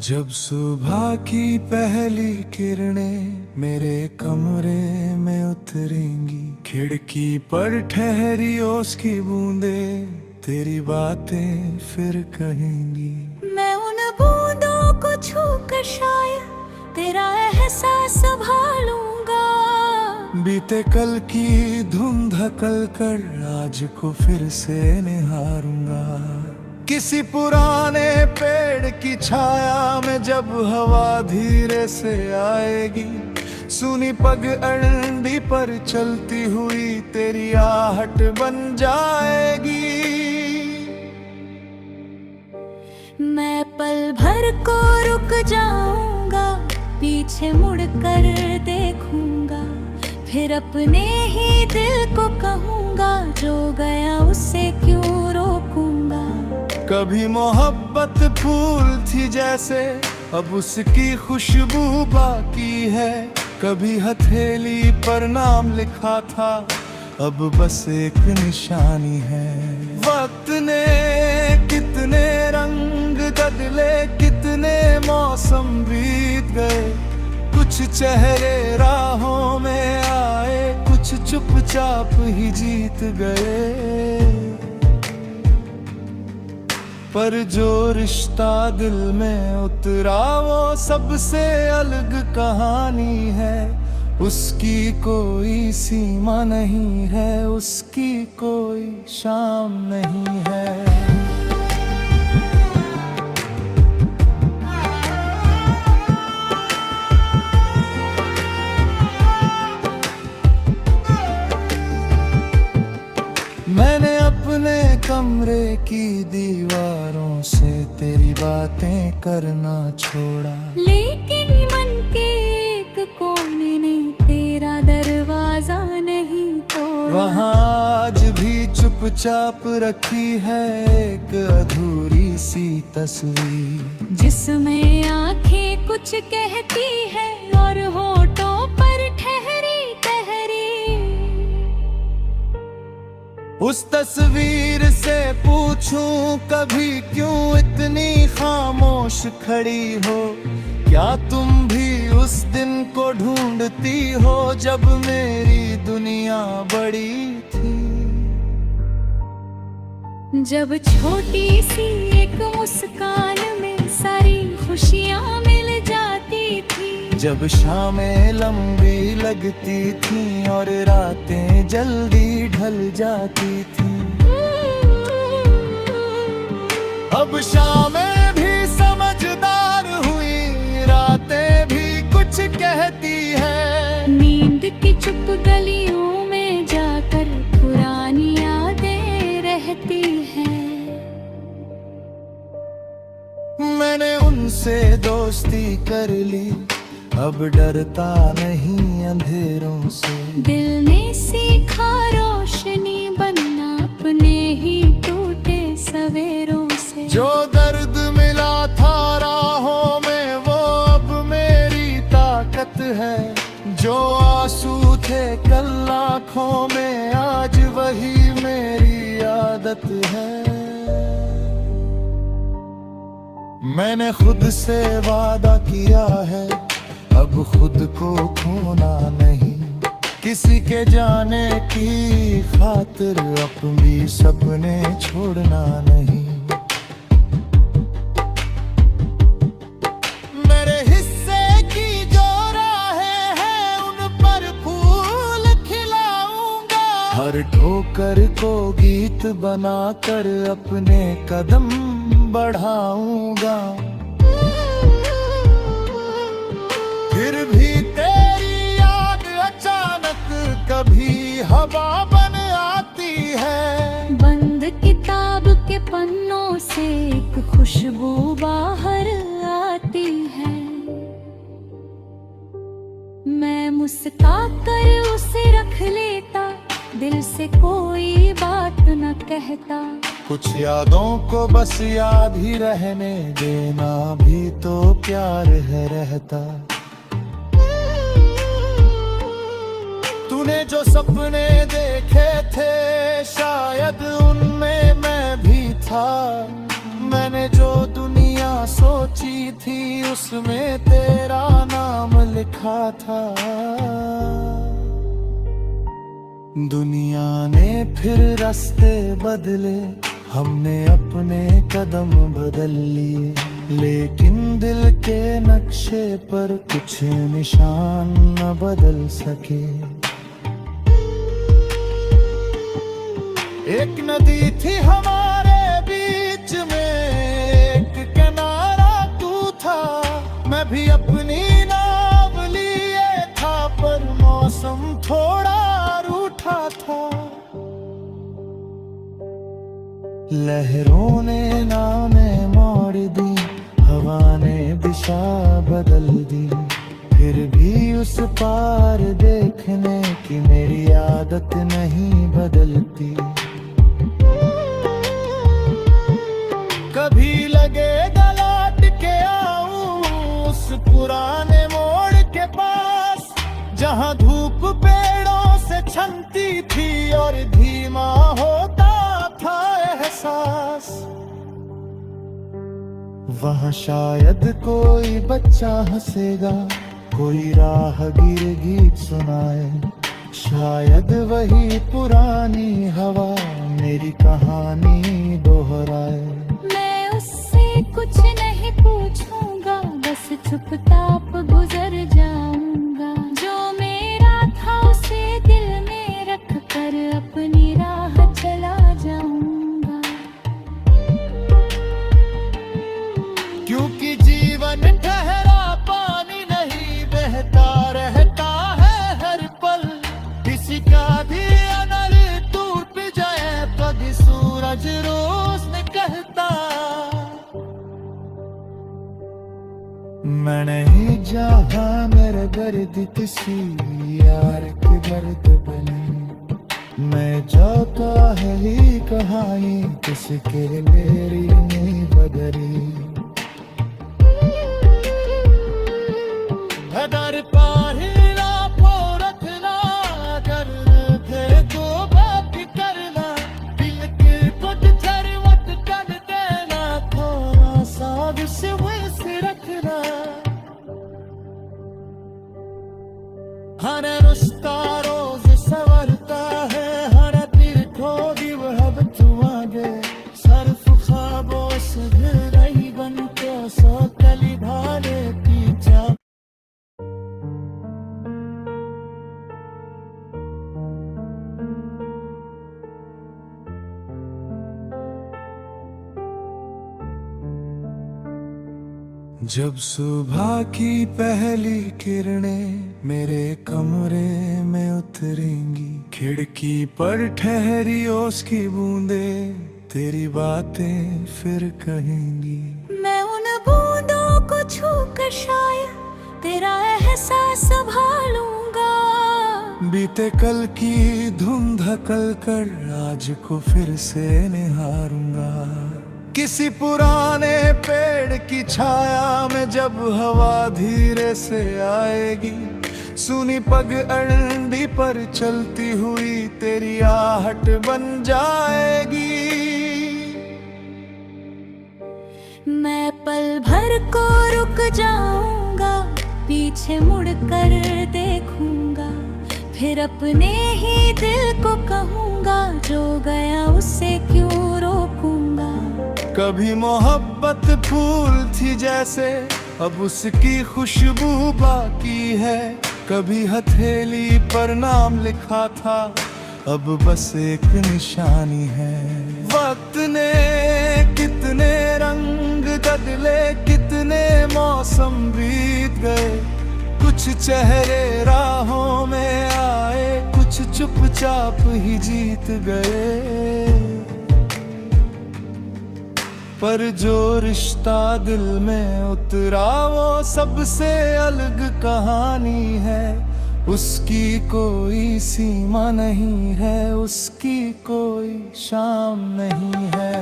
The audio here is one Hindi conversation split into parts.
जब सुबह की पहली किरणें मेरे कमरे में उतरेंगी, खिड़की पर ठहरी ओस की बूंदें तेरी बातें फिर कहेंगी। मैं उन बूंदों को छू कर शायद तेरा एहसास संभालूंगा। बीते कल की धुन धकल कर आज को फिर से निहारूंगा। किसी पुराने पेड़ की छाया में जब हवा धीरे से आएगी, सुनी पग अंडी पर चलती हुई तेरी आहट बन जाएगी। मैं पल भर को रुक जाऊंगा, पीछे मुड़ कर देखूंगा, फिर अपने ही दिल को कहूंगा, जो गया उसे क्यों रोकूंगा। कभी मोहब्बत फूल थी जैसे, अब उसकी खुशबू बाकी है। कभी हथेली पर नाम लिखा था, अब बस एक निशानी है। वक्त ने कितने रंग बदले, कितने मौसम बीत गए, कुछ चेहरे राहों में आए, कुछ चुपचाप ही जीत गए। पर जो रिश्ता दिल में उतरा वो सबसे अलग कहानी है। उसकी कोई सीमा नहीं है, उसकी कोई शाम नहीं है। मैंने अपने कमरे की दीवारों से तेरी बातें करना छोड़ा, लेकिन मन के एक कोने ने तेरा दरवाजा नहीं तोड़ा। वहाँ आज भी चुपचाप रखी है एक अधूरी सी तस्वीर, जिसमें आंखें कुछ कहती है और होठों पर ठहरी ठहरी। उस तस्वीर से पूछूं कभी क्यों इतनी खामोश खड़ी हो। क्या तुम भी उस दिन को ढूंढती हो जब मेरी दुनिया बड़ी थी। जब छोटी सी एक मुस्कान में सारी खुशियाँ मिल जाती थी। जब शामें लंबी लगती थी और रातें जल्दी ढल जाती थी। अब शामें भी समझदार हुई, रातें भी कुछ कहती है। नींद की चुप गलियों में जाकर पुरानी यादें रहती हैं। मैंने उनसे दोस्ती कर ली, अब डरता नहीं अंधेरों से। दिल ने सीखा रोशनी बनना अपने ही टूटे सवेरों से। जो दर्द मिला था राहों में वो अब मेरी ताकत है। जो आंसू थे कल आँखों में आज वही मेरी आदत है। मैंने खुद से वादा किया है, अब खुद को खोना नहीं। किसी के जाने की खातिर अपनी सपने छोड़ना नहीं। मेरे हिस्से की जो राहें हैं उन पर फूल खिलाऊंगा। हर ठोकर को गीत बनाकर अपने कदम बढ़ाऊंगा। फिर भी तेरी याद अचानक कभी हवा बन आती है। बंद किताब के पन्नों से एक खुशबू बाहर आती है। मैं मुस्कुरा कर उसे रख लेता, दिल से कोई बात न कहता। कुछ यादों को बस याद ही रहने देना भी तो प्यार है रहता। तूने जो सपने देखे थे शायद उनमें मैं भी था। मैंने जो दुनिया दुनिया सोची थी उसमें तेरा नाम लिखा था। दुनिया ने फिर रास्ते बदले, हमने अपने कदम बदल लिए, लेकिन दिल के नक्शे पर कुछ निशान न बदल सके। एक नदी थी हमारे बीच में, एक किनारा तू था, मैं भी अपनी नाव लिए था, पर मौसम थोड़ा रूठा था। लहरों ने नावें मोड़ दी, हवा ने दिशा बदल दी, फिर भी उस पार देखने की मेरी आदत नहीं बदलती। कभी लगेगा लौट के आऊं उस पुराने मोड़ के पास, जहां धूप पेड़ों से छनती थी और धीमा होता था एहसास। वहाँ शायद कोई बच्चा हंसेगा, कोई राहगीर गीत सुनाए, शायद वही पुरानी हवा मेरी कहानी दोहराए। मैं उससे कुछ नहीं पूछूंगा, बस चुपचाप गुजर जाऊंगा। जो मेरा था उसे दिल में रख कर अपनी राह चला जाऊंगा। क्योंकि जीवन ठहरा पानी नहीं, बहता रहता है हर पल। किसी का भी अनल टूट जाए, कभी सूरज रोज ने कहता, मैं नहीं जहाँ मेरे दर्द किसी यार के दर्द बने। मैं जाता है ही कहानी किसके मेरी नहीं बदली। अगर पाहिला को रखना, अगर देखो बात करना, दिल के पत्थर मत कर देना, थोड़ा सा विश्वास रखना। हर रिश्ता रोज संवरता है, हर दिल को भी वह तू आगे। सर्फ ख्वाबों से नहीं बनते, सो कली भाले पीछा। जब सुबह की पहली किरणें मेरे कमरे में उतरेंगी, खिड़की पर ठहरी ओस की बूंदें तेरी बातें फिर कहेंगी। मैं उन बूंदों को छू कर शायद तेरा एहसास संभालूंगा। बीते कल की धुन धकल कर आज को फिर से निहारूंगा। किसी पुराने पेड़ की छाया में जब हवा धीरे से आएगी, सुनी पग अंडी पर चलती हुई तेरी आहट बन जाएगी। मैं पल भर को रुक जाऊंगा, पीछे मुड़ कर देखूंगा, फिर अपने ही दिल को कहूंगा, जो गया उसे क्यों रोकूंगा। कभी मोहब्बत फूल थी जैसे, अब उसकी खुशबू बाकी है। कभी हथेली पर नाम लिखा था, अब बस एक निशानी है। वक्त ने कितने रंग बदले, कितने मौसम बीत गए, कुछ चेहरे राहों में आए, कुछ चुपचाप ही जीत गए। पर जो रिश्ता दिल में उतरा वो सबसे अलग कहानी है। उसकी कोई सीमा नहीं है, उसकी कोई शाम नहीं है।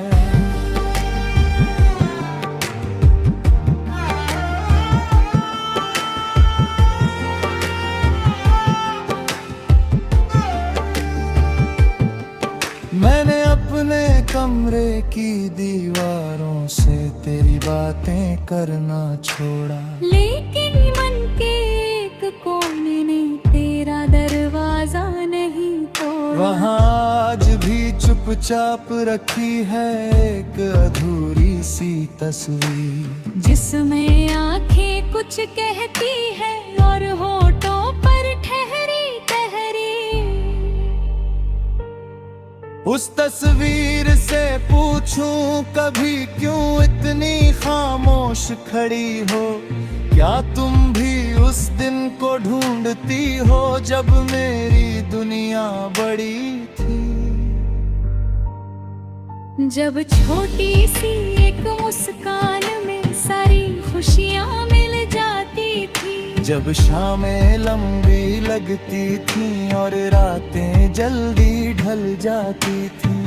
मैंने अपने कमरे की दीवारों से तेरी बातें करना छोड़ा। लेकिन मन के एक कोने ने तेरा दरवाजा नहीं तोड़ा। वहाँ आज भी चुपचाप रखी है एक अधूरी सी तस्वीर, जिसमें आंखें कुछ कहती है और होठों पर ठहरी ठहरी। उस तस्वीर से पूछूं कभी क्यों इतनी खामोश खड़ी हो, क्या तुम भी उस दिन को ढूंढती हो जब मेरी दुनिया बड़ी थी। जब छोटी सी एक मुस्कान में सारी खुशियाँ मिल जाती थी। जब शामें लंबी लगती थी और रातें जल्दी ढल जाती थी।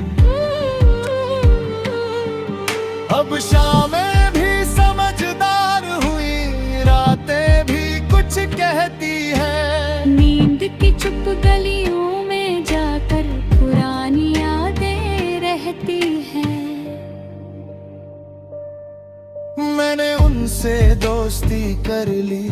अब शामें भी समझदार हुई, रातें भी कुछ कहती है। नींद की चुप गलियों में जाकर पुरानी यादें रहती हैं। मैंने उनसे दोस्ती कर ली,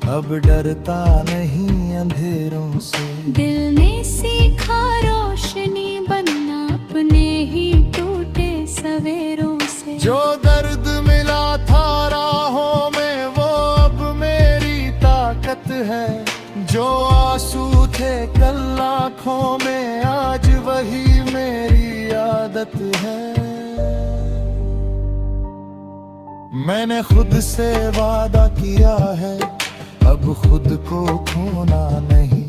अब डरता नहीं अंधेरों से। दिल ने सीखा रोशनी बनना अपने ही टूटे सवेरों से। जो दर्द मिला था राहों में वो अब मेरी ताकत है। जो आंसू थे कल आँखों में आज वही मेरी आदत है। मैंने खुद से वादा किया है अब खुद को खोना नहीं,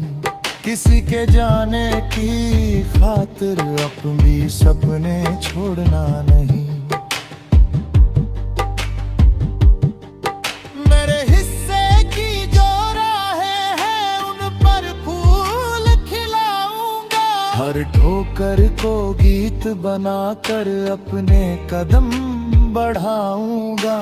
किसी के जाने की खातिर अपनी सपने छोड़ना नहीं। मेरे हिस्से की जो राहें हैं उन पर फूल खिलाऊंगा। हर ठोकर को गीत बनाकर अपने कदम बढ़ाऊंगा।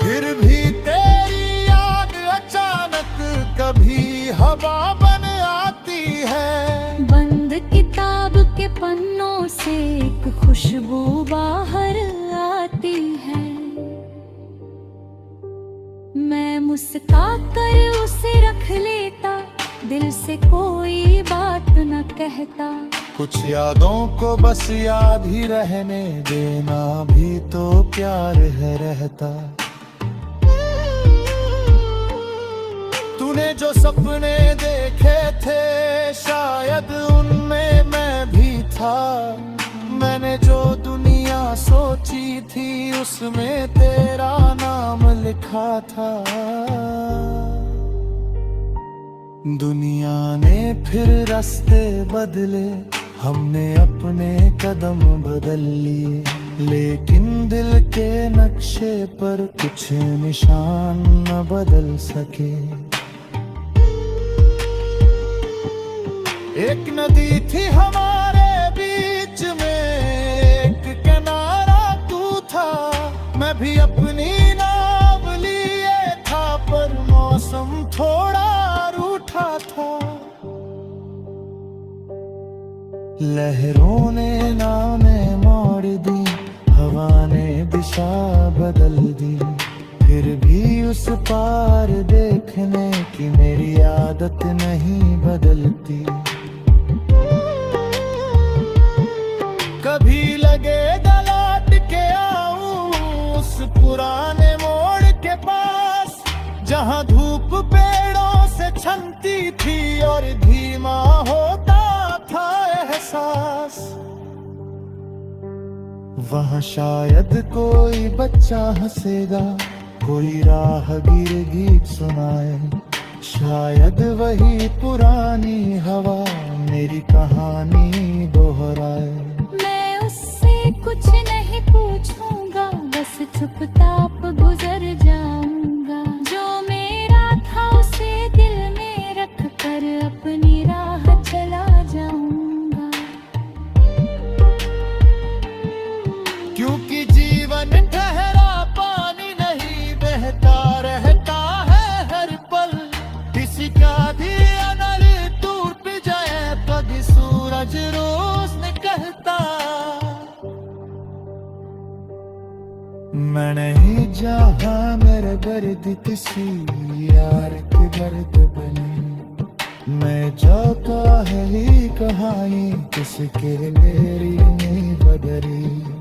फिर भी तेरी याद अचानक कभी हवा बन आती है। बंद किताब के पन्नों से एक खुशबू बाहर आती है। मैं मुस्का कर उसे रख लेता, दिल से कोई बात न कहता। कुछ यादों को बस याद ही रहने देना भी तो प्यार है रहता। तूने जो सपने देखे थे शायद उनमें मैं भी था। मैंने जो दुनिया सोची थी उसमें तेरा नाम लिखा था। दुनिया ने फिर रास्ते बदले, हमने अपने कदम बदल लिए, लेकिन दिल के नक्शे पर कुछ निशान न बदल सके। एक नदी थी हमारे बीच में, एक किनारा तू था। मैं भी अपनी नाव लिए था पर मौसम थोड़ा रूठा था। लहरों ने नावें मोड़ दी, हवा ने दिशा बदल दी। फिर भी उस पार देखने की मेरी आदत नहीं बदलती। कभी लगे लौट के आऊं उस पुराने मोड़ के पास, जहां धूप पेड़ों से छनती थी और धीमा होता था एहसास। वहाँ शायद कोई बच्चा हंसेगा, कोई राहगीर गीत सुनाए। शायद वही पुरानी हवा मेरी कहानी दोहराए। मैं उससे कुछ नहीं पूछूंगा, बस चुपचाप गुजर जाऊंगा। जो मेरा था उसे दिल में रख कर अपनी राह चला जाऊंगा। क्योंकि जीवन ठहरा पानी नहीं, बहता रहता है हर पल। किसी का भी अनल टूट जाए कभी सूरज रोज निकलता। मैं नहीं चाहा मेरे दर्द किसी यार की दर्द बने। मैं चाहता है ही कहानी किसके मेरी नहीं बदली।